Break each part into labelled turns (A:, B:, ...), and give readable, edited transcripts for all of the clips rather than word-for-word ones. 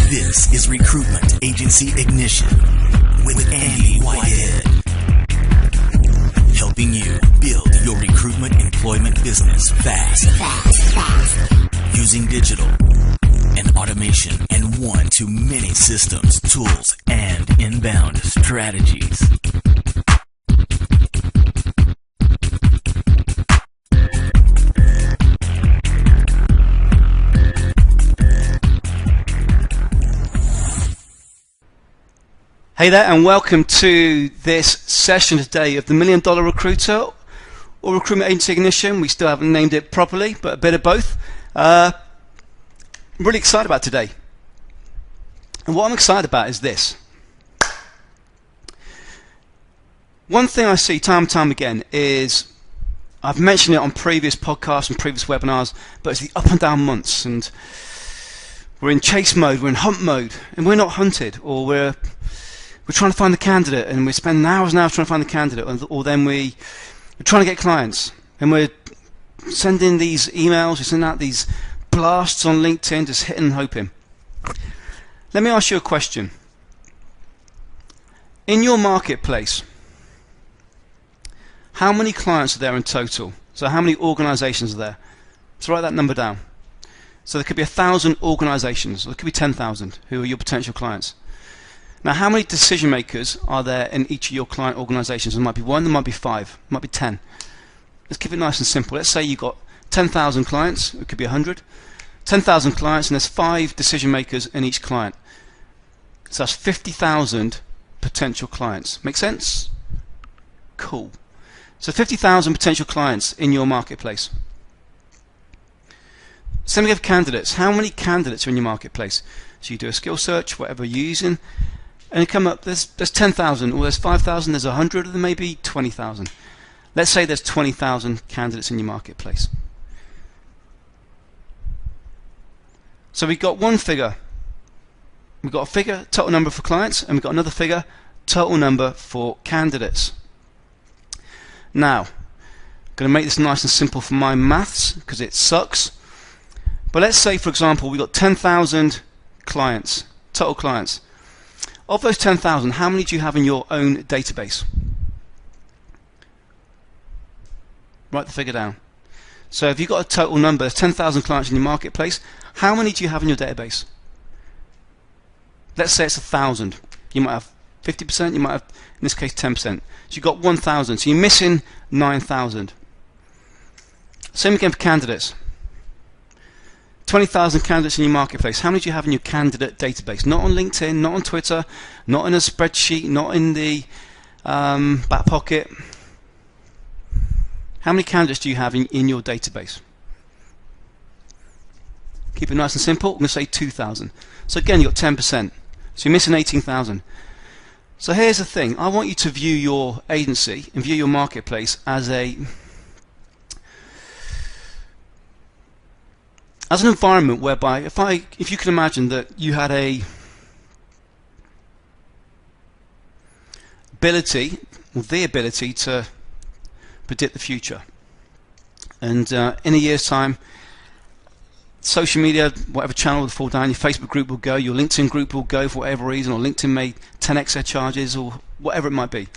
A: This is Recruitment Agency Ignition with Andy Whitehead. Helping you build your recruitment employment business fast. Using digital and automation and one-to-many systems, tools, and inbound strategies.
B: Hey there, and welcome to this session today of the $1 Million Recruiter or Recruitment Agency Ignition. We still haven't named it properly, but a bit of both. I'm really excited about today. And what I'm excited about is this. One thing I see time and time again is, I've mentioned it on previous podcasts and previous webinars, but it's the up and down months. And we're in chase mode, we're in hunt mode, and we're not hunted, or we're trying to find the candidate, and we're spending hours and hours trying to find the candidate, or then we're trying to get clients, and we're sending these emails, we're sending out these blasts on LinkedIn, just hitting and hoping. Let me ask you a question. In your marketplace, how many clients are there in total? So how many organizations are there? So write that number down. So there could be 1,000 organizations, or there could be 10,000 who are your potential clients. Now, how many decision makers are there in each of your client organizations? There might be 1, there might be 5, there might be 10. Let's keep it nice and simple. Let's say you've got 10,000 clients, it could be 100. 10,000 clients, and there's 5 decision makers in each client. So that's 50,000 potential clients. Make sense? Cool. So 50,000 potential clients in your marketplace. Same with candidates. How many candidates are in your marketplace? So you do a skill search, whatever you're using, and you come up, there's 10,000, or there's 5,000, there's 100, or there may be 20,000. Let's say there's 20,000 candidates in your marketplace. So we've got one figure. We've got a figure, total number for clients, and we've got another figure, total number for candidates. Now, I'm going to make this nice and simple for my maths, because it sucks. But let's say, for example, we've got 10,000 clients, total clients. Of those 10,000, how many do you have in your own database? Write the figure down. So if you've got a total number, there's 10,000 clients in your marketplace, how many do you have in your database? Let's say it's 1,000. You might have 50%, you might have, in this case, 10%. So you've got 1,000, so you're missing 9,000. Same again for candidates. 20,000 candidates in your marketplace. How many do you have in your candidate database? Not on LinkedIn, not on Twitter, not in a spreadsheet, not in the back pocket. How many candidates do you have in your database? Keep it nice and simple. I'm going to say 2,000. So again, you've got 10%. So you're missing 18,000. So here's the thing. I want you to view your agency and view your marketplace as an environment whereby, if you can imagine that you had the ability to predict the future, and in a year's time, social media, whatever channel will fall down, your Facebook group will go, your LinkedIn group will go for whatever reason, or LinkedIn may 10x their charges, or whatever it might be.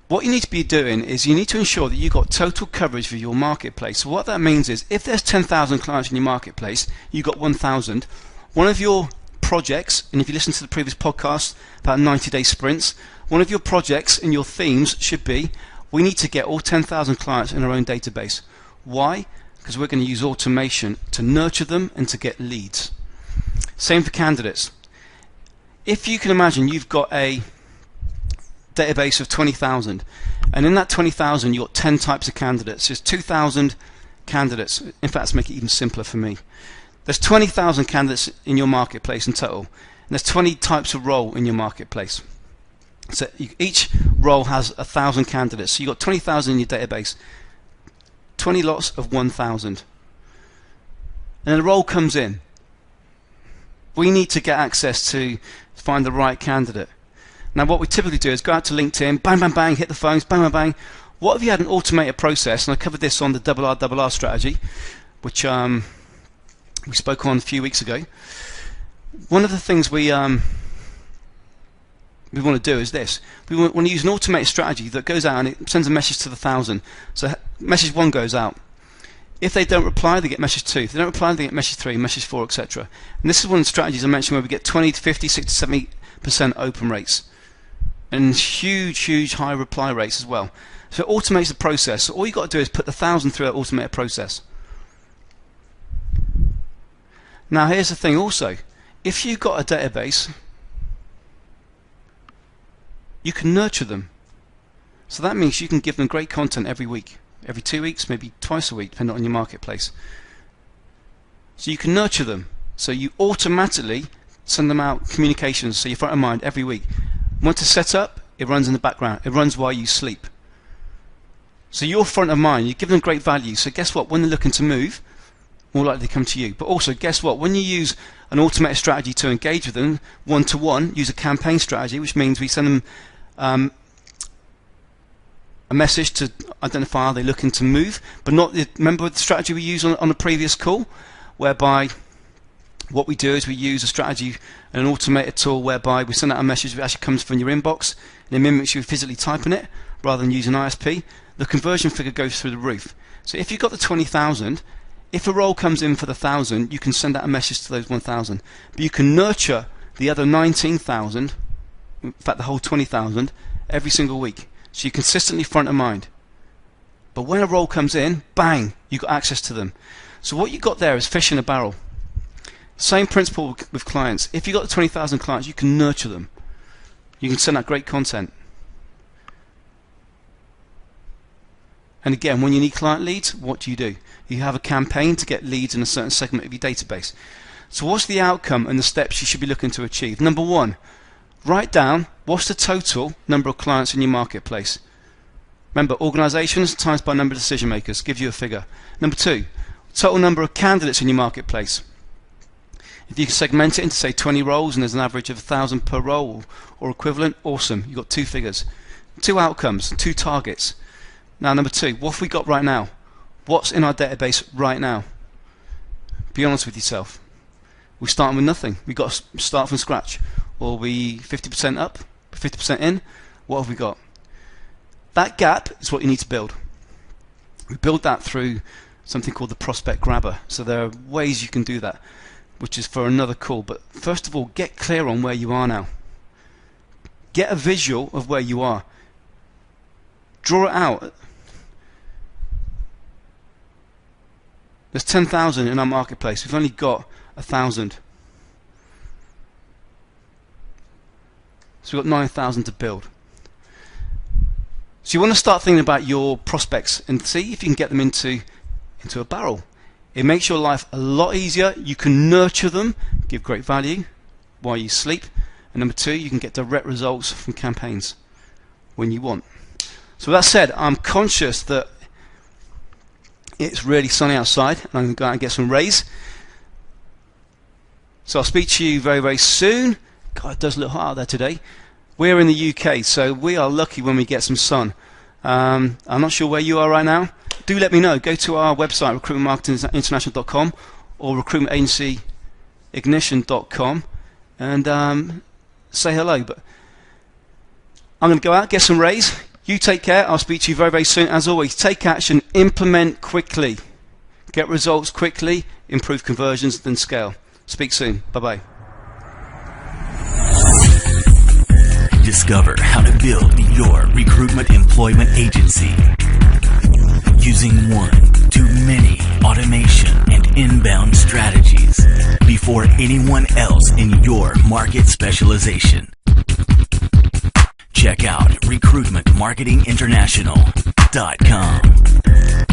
B: What you need to be doing is you need to ensure that you've got total coverage for your marketplace. So what that means is, if there's 10,000 clients in your marketplace, you've got 1,000. One of your projects, and if you listen to the previous podcast about 90-day sprints, one of your projects in your themes should be, we need to get all 10,000 clients in our own database. Why? Because we're going to use automation to nurture them and to get leads. Same for candidates. If you can imagine you've got a database of 20,000, and in that 20,000 you've got 10 types of candidates. There's 2,000 candidates. In fact, let's make it even simpler for me. There's 20,000 candidates in your marketplace in total, and there's 20 types of role in your marketplace. So each role has 1,000 candidates. So you've got 20,000 in your database, 20 lots of 1,000. And then the role comes in. We need to get access to find the right candidate. Now what we typically do is go out to LinkedIn, bang, bang, bang, hit the phones, bang, bang, bang. What if you had an automated process, and I covered this on the RRR strategy, which we spoke on a few weeks ago. One of the things we want to do is this. We want to use an automated strategy that goes out and it sends a message to the 1,000. So message 1 goes out. If they don't reply, they get message 2. If they don't reply, they get message 3, message 4, etc. And this is one of the strategies I mentioned where we get 20 to 50, 60 to 70% open rates. And huge high reply rates as well. So it automates the process. So all you've got to do is put the 1,000 through that automated process. Now here's the thing also. If you've got a database, you can nurture them. So that means you can give them great content every week. Every 2 weeks, maybe twice a week, depending on your marketplace. So you can nurture them. So you automatically send them out communications, so you're front of mind every week. Once it's set up, it runs in the background. It runs while you sleep. So you're front of mind. You give them great value. So guess what? When they're looking to move, more likely to come to you. But also, guess what? When you use an automated strategy to engage with them one-to-one, use a campaign strategy, which means we send them a message to identify are they looking to move, but not remember the strategy we used on the previous call, whereby what we do is we use a strategy and an automated tool whereby we send out a message that actually comes from your inbox and it mimics you physically typing it rather than using ISP. The conversion figure goes through the roof. So if you've got the 20,000, if a role comes in for the 1,000, you can send out a message to those 1,000, but you can nurture the other 19,000, in fact the whole 20,000, every single week. So you're consistently front of mind. But when a role comes in, bang, you've got access to them. So what you've got there is fish in a barrel. Same principle with clients. If you've got the 20,000 clients, you can nurture them. You can send out great content. And again, when you need client leads, what do? You have a campaign to get leads in a certain segment of your database. So what's the outcome and the steps you should be looking to achieve? Number 1, write down what's the total number of clients in your marketplace. Remember, organizations times by number of decision makers gives you a figure. Number 2, total number of candidates in your marketplace. If you can segment it into say 20 roles and there's an average of 1,000 per role or equivalent, awesome, you've got 2 figures. 2 outcomes, 2 targets. Now number 2, what have we got right now? What's in our database right now? Be honest with yourself. We're starting with nothing. We've got to start from scratch. Or we 50% up, 50% in. What have we got? That gap is what you need to build. We build that through something called the prospect grabber. So there are ways you can do that, which is for another call. But first of all, get clear on where you are now. Get a visual of where you are. Draw it out. There's 10,000 in our marketplace. We've only got 1,000. So we've got 9,000 to build. So you want to start thinking about your prospects and see if you can get them into a barrel. It makes your life a lot easier. You can nurture them, give great value while you sleep. And number 2, you can get direct results from campaigns when you want. So with that said, I'm conscious that it's really sunny outside and I'm going to go out and get some rays. So I'll speak to you very, very soon. God, it does look hot out there today. We're in the UK, so we are lucky when we get some sun. I'm not sure where you are right now. Do let me know. Go to our website, recruitmentmarketinginternational.com or recruitmentagencyignition.com and say hello. But I'm going to go out, get some rays. You take care. I'll speak to you very, very soon. As always, take action, implement quickly, get results quickly, improve conversions, then scale. Speak soon. Bye-bye.
A: Discover how to build your recruitment employment agency using one-to-many automation and inbound strategies before anyone else in your market specialization. Check out recruitmentmarketinginternational.com.